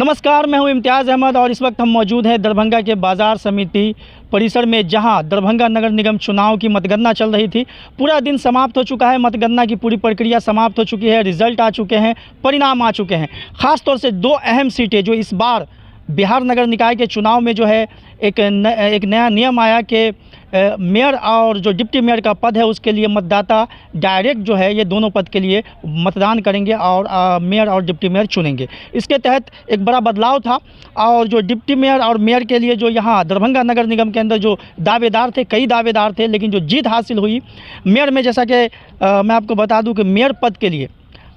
नमस्कार, मैं हूं इम्तियाज़ अहमद और इस वक्त हम मौजूद हैं दरभंगा के बाज़ार समिति परिसर में, जहां दरभंगा नगर निगम चुनाव की मतगणना चल रही थी। पूरा दिन समाप्त हो चुका है, मतगणना की पूरी प्रक्रिया समाप्त हो चुकी है, रिजल्ट आ चुके हैं, परिणाम आ चुके हैं। ख़ास तौर से दो अहम सीटें जो इस बार बिहार नगर निकाय के चुनाव में जो है एक नया नियम आया कि मेयर और जो डिप्टी मेयर का पद है उसके लिए मतदाता डायरेक्ट जो है ये दोनों पद के लिए मतदान करेंगे और मेयर और डिप्टी मेयर चुनेंगे। इसके तहत एक बड़ा बदलाव था और जो डिप्टी मेयर और मेयर के लिए जो यहाँ दरभंगा नगर निगम के अंदर जो दावेदार थे, कई दावेदार थे, लेकिन जो जीत हासिल हुई मेयर में, जैसा कि मैं आपको बता दूं कि मेयर पद के लिए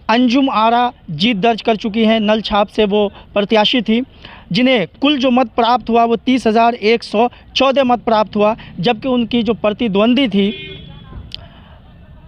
अंजुम आरा जीत दर्ज कर चुकी हैं। नल छाप से वो प्रत्याशी थी, जिन्हें कुल जो मत प्राप्त हुआ वो 30,114 मत प्राप्त हुआ, जबकि उनकी जो प्रतिद्वंदी थी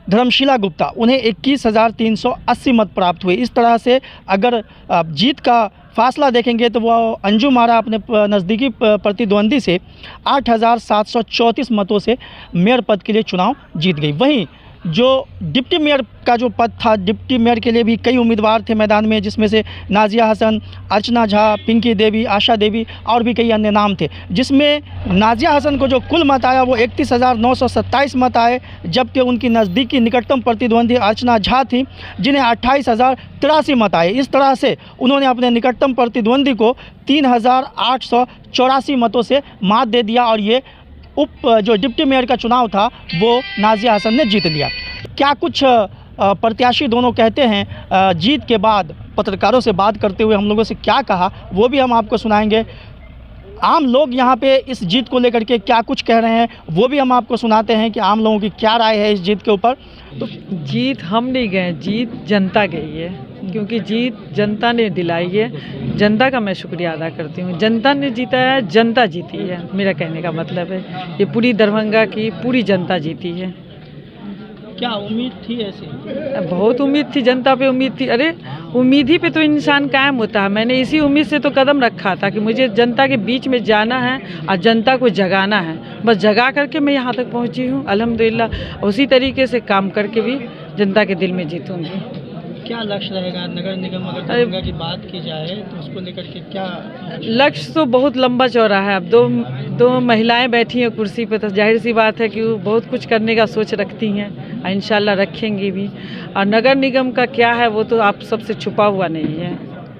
धर्मशिला गुप्ता, उन्हें 21,380 मत प्राप्त हुए। इस तरह से अगर जीत का फासला देखेंगे तो वो अंजुम आरा अपने नज़दीकी प्रतिद्वंदी से 8,734 मतों से मेयर पद के लिए चुनाव जीत गई। वहीं जो डिप्टी मेयर का जो पद था, डिप्टी मेयर के लिए भी कई उम्मीदवार थे मैदान में, जिसमें से नाजिया हसन, अर्चना झा, पिंकी देवी, आशा देवी और भी कई अन्य नाम थे। जिसमें नाजिया हसन को जो कुल मत आया वो 31,927 मत आए, जबकि उनकी नज़दीकी निकटतम प्रतिद्वंदी अर्चना झा थी, जिन्हें 28,083 मत आए। इस तरह से उन्होंने अपने निकटतम प्रतिद्वंदी को 3,884 मतों से मात दे दिया और ये जो डिप्टी मेयर का चुनाव था वो नाजिया हसन ने जीत लिया। क्या कुछ प्रत्याशी दोनों कहते हैं जीत के बाद पत्रकारों से बात करते हुए हम लोगों से क्या कहा, वो भी हम आपको सुनाएंगे। आम लोग यहाँ पे इस जीत को लेकर के क्या कुछ कह रहे हैं वो भी हम आपको सुनाते हैं कि आम लोगों की क्या राय है इस जीत के ऊपर। तो जीत हम नहीं गए, जीत जनता गई है, क्योंकि जीत जनता ने दिलाई है। जनता का मैं शुक्रिया अदा करती हूँ। जनता ने जीता है, जनता जीती है, मेरा कहने का मतलब है ये पूरी दरभंगा की पूरी जनता जीती है। क्या उम्मीद थी ऐसी? बहुत उम्मीद थी, जनता पे उम्मीद थी। अरे उम्मीद ही पे तो इंसान कायम होता है। मैंने इसी उम्मीद से तो कदम रखा था कि मुझे जनता के बीच में जाना है और जनता को जगाना है। बस जगा करके मैं यहाँ तक पहुँची हूँ अल्हम्दुलिल्लाह। उसी तरीके से काम करके भी जनता के दिल में जीतूँगी। क्या लक्ष्य रहेगा नगर निगम, अगर दरभंगा की बात की जाए तो उसको लेकर के क्या लक्ष्य? तो बहुत लंबा चौड़ा है। अब दो महिलाएं बैठी हैं कुर्सी पे, तो जाहिर सी बात है कि वो बहुत कुछ करने का सोच रखती हैं और इंशाल्लाह रखेंगी भी। और नगर निगम का क्या है वो तो आप सबसे छुपा हुआ नहीं है।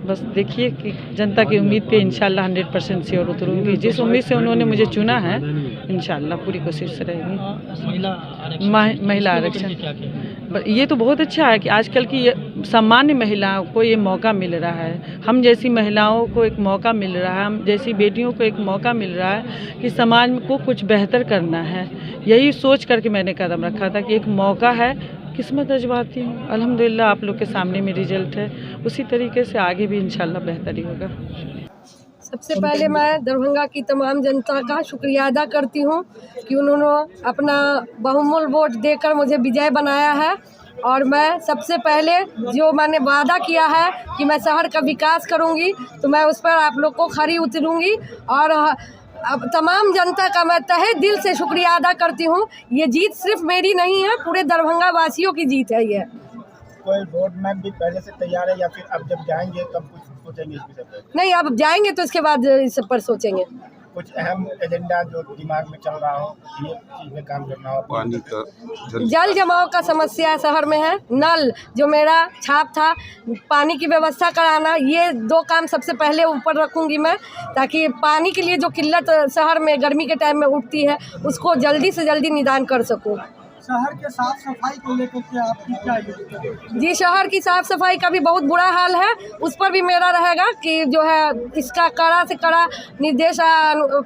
बस देखिए कि जनता की उम्मीद पे इंशाल्लाह 100% श्योर उतरूँगी। जिस उम्मीद से उन्होंने मुझे चुना है इंशाल्लाह पूरी कोशिश रहेगी। महिला आरक्षण ये तो बहुत अच्छा है कि आजकल की सामान्य महिलाओं को ये मौका मिल रहा है। हम जैसी महिलाओं को एक मौका मिल रहा है, हम जैसी बेटियों को एक मौका मिल रहा है कि समाज को कुछ बेहतर करना है। यही सोच करके मैंने कदम रखा था कि एक मौका है, किस्मत आजमाती हूँ। अल्हम्दुलिल्लाह आप लोग के सामने में रिजल्ट है, उसी तरीके से आगे भी इंशाल्लाह बेहतरी होगा। सबसे पहले मैं दरभंगा की तमाम जनता का शुक्रिया अदा करती हूँ कि उन्होंने अपना बहुमूल्य वोट देकर मुझे विजय बनाया है। और मैं सबसे पहले जो मैंने वादा किया है कि मैं शहर का विकास करूँगी, तो मैं उस पर आप लोग को खरी उतरूँगी। और अब तमाम जनता का मैं तहे दिल से शुक्रिया अदा करती हूँ। ये जीत सिर्फ मेरी नहीं है, पूरे दरभंगा वासियों की जीत है ये। कोई रोड मैप भी पहले से तैयार है या फिर अब जब जाएंगे तब कुछ सोचेंगे इस विषय पर? नहीं, अब जाएंगे तो इसके बाद इस पर सोचेंगे। कुछ अहम एजेंडा जो दिमाग में चल रहा हो, ये चीज में काम करना हो? पानी का जल जमाव का समस्या शहर में है। नल जो मेरा छाप था, पानी की व्यवस्था कराना, ये दो काम सबसे पहले ऊपर रखूंगी मैं, ताकि पानी के लिए जो किल्लत शहर में गर्मी के टाइम में उठती है उसको जल्दी से जल्दी निदान कर सकूं। शहर के साफ सफाई को लेकर के आपकी क्या योजना है? जी, शहर की साफ़ सफाई का भी बहुत बुरा हाल है, उस पर भी मेरा रहेगा कि जो है इसका कड़ा से कड़ा निर्देश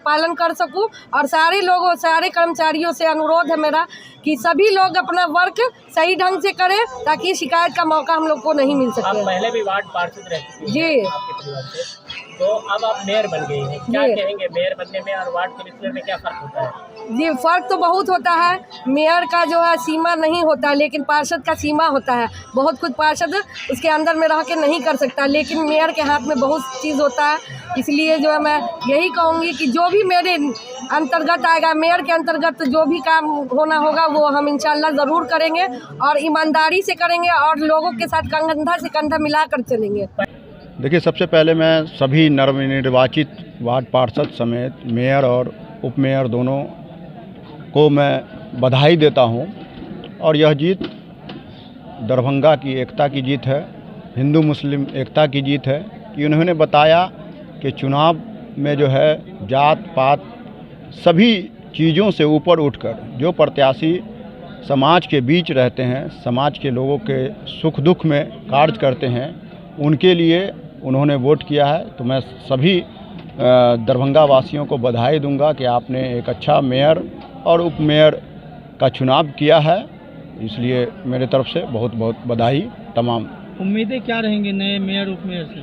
पालन कर सकूं। और सारे लोगों, सारे कर्मचारियों से अनुरोध है मेरा कि सभी लोग अपना वर्क सही ढंग से करें, ताकि शिकायत का मौका हम लोग को नहीं मिल सके। आप पहले भी वार्ड पार्षद रह चुकी हैं जी, आपके परिवार से, तो अब आप मेयर बन गई हैं। क्या कहेंगे मेयर बनने में और वार्ड कमिश्नर में क्या फ़र्क होता है? जी, फ़र्क तो बहुत होता है। मेयर का जो है सीमा नहीं होता, लेकिन पार्षद का सीमा होता है। बहुत कुछ पार्षद उसके अंदर में रह के नहीं कर सकता, लेकिन मेयर के हाथ में बहुत चीज़ होता है। इसलिए जो है मैं यही कहूँगी कि जो भी मेरे अंतर्गत आएगा, मेयर के अंतर्गत जो भी काम होना होगा वो हम इंशाल्लाह ज़रूर करेंगे और ईमानदारी से करेंगे और लोगों के साथ कंधा से कंधा मिलाकर चलेंगे। देखिए, सबसे पहले मैं सभी नवनिर्वाचित वार्ड पार्षद समेत मेयर और उप मेयर दोनों को मैं बधाई देता हूं। और यह जीत दरभंगा की एकता की जीत है, हिंदू मुस्लिम एकता की जीत है कि उन्होंने बताया कि चुनाव में जो है जात पात सभी चीज़ों से ऊपर उठकर जो प्रत्याशी समाज के बीच रहते हैं, समाज के लोगों के सुख दुख में कार्य करते हैं, उनके लिए उन्होंने वोट किया है। तो मैं सभी दरभंगा वासियों को बधाई दूंगा कि आपने एक अच्छा मेयर और उप मेयर का चुनाव किया है, इसलिए मेरे तरफ से बहुत बहुत बधाई तमाम। उम्मीदें क्या रहेंगी नए मेयर उप मेयर से?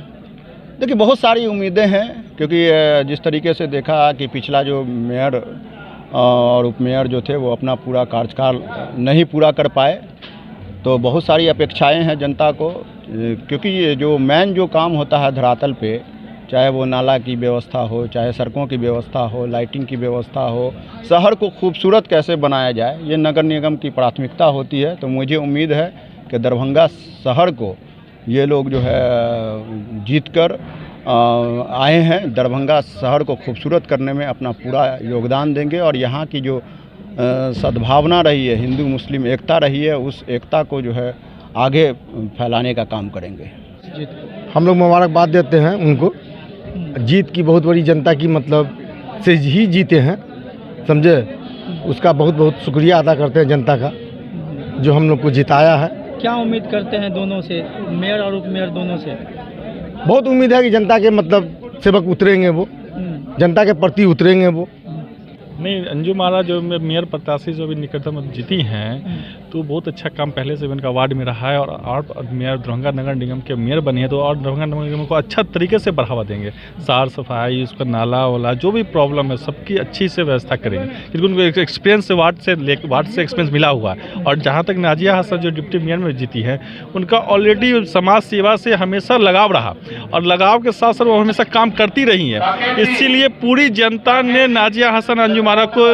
देखिए, बहुत सारी उम्मीदें हैं, क्योंकि जिस तरीके से देखा कि पिछला जो मेयर और उप मेयर जो थे वो अपना पूरा कार्यकाल नहीं पूरा कर पाए, तो बहुत सारी अपेक्षाएं हैं जनता को, क्योंकि ये जो मेन जो काम होता है धरातल पे, चाहे वो नाला की व्यवस्था हो, चाहे सड़कों की व्यवस्था हो, लाइटिंग की व्यवस्था हो, शहर को खूबसूरत कैसे बनाया जाए, ये नगर निगम की प्राथमिकता होती है। तो मुझे उम्मीद है कि दरभंगा शहर को ये लोग जो है जीत कर आए हैं, दरभंगा शहर को खूबसूरत करने में अपना पूरा योगदान देंगे और यहाँ की जो सद्भावना रही है, हिंदू मुस्लिम एकता रही है, उस एकता को जो है आगे फैलाने का काम करेंगे। हम लोग मुबारकबाद देते हैं उनको, जीत की बहुत बड़ी जनता की मतलब से ही जीते हैं, समझे। उसका बहुत बहुत शुक्रिया अदा करते हैं जनता का जो हम लोग को जिताया है। क्या उम्मीद करते हैं दोनों से, मेयर और उप मेयर दोनों से? बहुत उम्मीद है कि जनता के मतलब सेवक उतरेंगे, वो जनता के प्रति उतरेंगे वो। नहीं, अंजुम आरा जो मेयर प्रत्याशी जो अभी निकटतम जीती हैं, तो बहुत अच्छा काम पहले से इनका वार्ड में रहा है और मेयर दरभंगा नगर निगम के मेयर बने हैं, तो और दरभंगा नगर निगम को अच्छा तरीके से बढ़ावा देंगे। साफ सफाई, उसका नाला वाला जो भी प्रॉब्लम है सबकी अच्छी से व्यवस्था करेंगे, क्योंकि उनको एक्सपीरियंस से वार्ड से एक्सपीरियंस मिला हुआ है। और जहाँ तक नाजिया हसन जो डिप्टी मेयर में जीती है, उनका ऑलरेडी समाज सेवा से हमेशा लगाव रहा और लगाव के साथ साथ वो हमेशा काम करती रही हैं। इसीलिए पूरी जनता ने नाजिया हसन अंजुम आरा को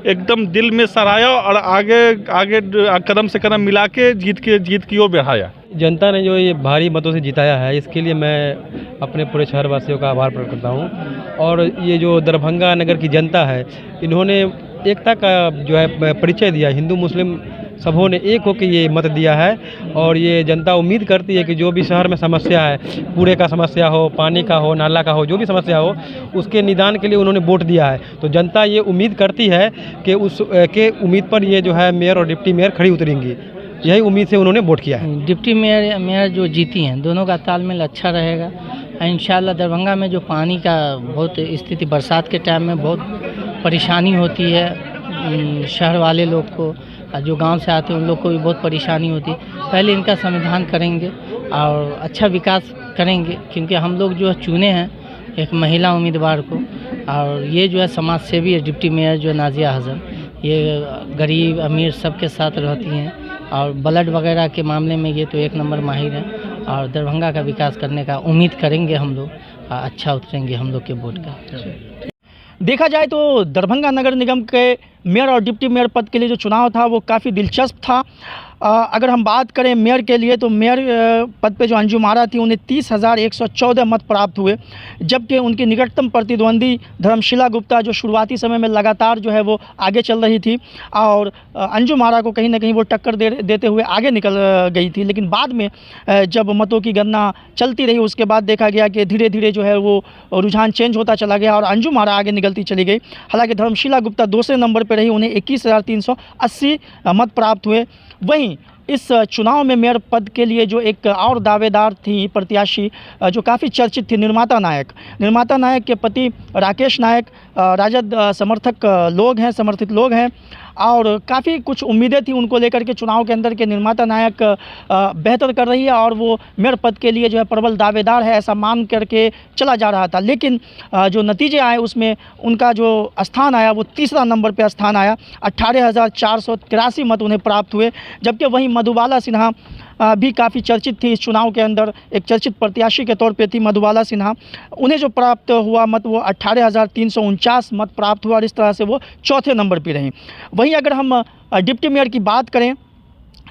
एकदम दिल में सराया और आगे कदम से कदम मिला के जीत की ओर बढ़ाया। जनता ने जो ये भारी मतों से जिताया है, इसके लिए मैं अपने पूरे शहर वासियों का आभार प्रकट करता हूँ। और ये जो दरभंगा नगर की जनता है, इन्होंने एकता का जो है परिचय दिया, हिंदू मुस्लिम सबों ने एक होकर ये मत दिया है। और ये जनता उम्मीद करती है कि जो भी शहर में समस्या है, कूड़े का समस्या हो, पानी का हो, नाला का हो, जो भी समस्या हो, उसके निदान के लिए उन्होंने वोट दिया है। तो जनता ये उम्मीद करती है कि उसके उम्मीद पर ये जो है मेयर और डिप्टी मेयर खड़ी उतरेंगी, यही उम्मीद से उन्होंने वोट किया है। डिप्टी मेयर जो जीती हैं, दोनों का तालमेल अच्छा रहेगा इंशाल्लाह। दरभंगा में जो पानी का बहुत स्थिति, बरसात के टाइम में बहुत परेशानी होती है शहर वाले लोग को, जो गांव से आते हैं उन लोग को भी बहुत परेशानी होती है। पहले इनका समाधान करेंगे और अच्छा विकास करेंगे, क्योंकि हम लोग जो चुने हैं एक महिला उम्मीदवार को, और ये जो है समाज सेवी है डिप्टी मेयर जो नाजिया हसन, ये गरीब अमीर सबके साथ रहती हैं और ब्लड वगैरह के मामले में ये तो एक नंबर माहिर है। और दरभंगा का विकास करने का उम्मीद करेंगे हम लोग, अच्छा उतरेंगे हम लोग के वोट का। देखा जाए तो दरभंगा नगर निगम के मेयर और डिप्टी मेयर पद के लिए जो चुनाव था वो काफ़ी दिलचस्प था। अगर हम बात करें मेयर के लिए, तो मेयर पद पे जो अंजुम आरा थी उन्हें 30,114 मत प्राप्त हुए, जबकि उनकी निकटतम प्रतिद्वंदी धर्मशिला गुप्ता जो शुरुआती समय में लगातार जो है वो आगे चल रही थी और अंजुम आरा को कहीं ना कहीं वो टक्कर देते हुए आगे निकल गई थी। लेकिन बाद में जब मतों की गणना चलती रही, उसके बाद देखा गया कि धीरे धीरे जो है वो रुझान चेंज होता चला गया और अंजुम आरा आगे निकलती चली गई। हालांकि धर्मशिला गुप्ता दूसरे नंबर पर रही, उन्हें 21,380 मत प्राप्त हुए। वहीं इस चुनाव में मेयर पद के लिए जो एक और दावेदार थी प्रत्याशी जो काफ़ी चर्चित थी, निर्माता नायक के पति राकेश नायक राजद समर्थक समर्थित लोग हैं और काफ़ी कुछ उम्मीदें थी उनको लेकर के चुनाव के अंदर के निर्माता नायक बेहतर कर रही है और वो मेयर पद के लिए जो है प्रबल दावेदार है, ऐसा मान करके चला जा रहा था। लेकिन जो नतीजे आए उसमें उनका जो स्थान आया वो तीसरा नंबर पे स्थान आया, 18,483 मत उन्हें प्राप्त हुए। जबकि वहीं मधुबाला सिन्हा भी काफ़ी चर्चित थी इस चुनाव के अंदर, एक चर्चित प्रत्याशी के तौर पे थी मधुबाला सिन्हा। उन्हें जो प्राप्त हुआ मत वो 18,349 मत प्राप्त हुआ और इस तरह से वो चौथे नंबर पे रहीं। वहीं अगर हम डिप्टी मेयर की बात करें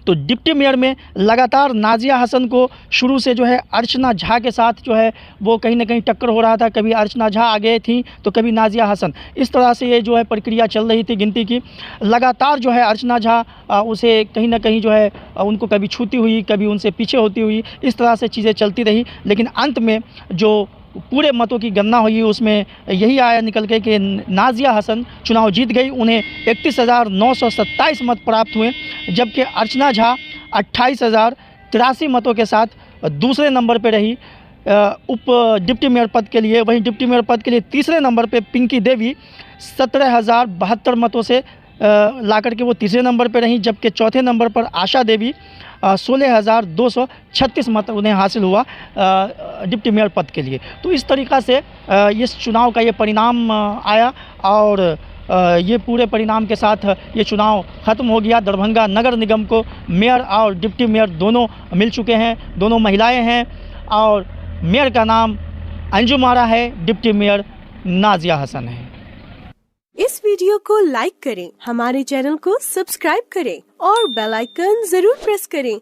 तो डिप्टी मेयर में लगातार नाजिया हसन को शुरू से जो है अर्चना झा के साथ जो है वो कहीं ना कहीं टक्कर हो रहा था। कभी अर्चना झा आगे थी तो कभी नाजिया हसन, इस तरह से ये जो है प्रक्रिया चल रही थी गिनती की। लगातार जो है अर्चना झा उसे कहीं ना कहीं जो है उनको कभी छूती हुई, कभी उनसे पीछे होती हुई, इस तरह से चीज़ें चलती रही। लेकिन अंत में जो पूरे मतों की गणना हुई उसमें यही आया निकल के कि नाजिया हसन चुनाव जीत गई। उन्हें 31,927 मत प्राप्त हुए, जबकि अर्चना झा 28,083 मतों के साथ दूसरे नंबर पर रही उप डिप्टी मेयर पद के लिए। वहीं डिप्टी मेयर पद के लिए तीसरे नंबर पे पिंकी देवी 17,072 मतों से ला करके वो तीसरे नंबर पर रहीं, जबकि चौथे नंबर पर आशा देवी 16,236 मत उन्हें हासिल हुआ डिप्टी मेयर पद के लिए। तो इस तरीक़ा से इस चुनाव का ये परिणाम आया और ये पूरे परिणाम के साथ ये चुनाव ख़त्म हो गया। दरभंगा नगर निगम को मेयर और डिप्टी मेयर दोनों मिल चुके हैं, दोनों महिलाएं हैं और मेयर का नाम अंजुम आरा है, डिप्टी मेयर नाजिया हसन है। इस वीडियो को लाइक करें, हमारे चैनल को सब्सक्राइब करें और बेल आइकन जरूर प्रेस करें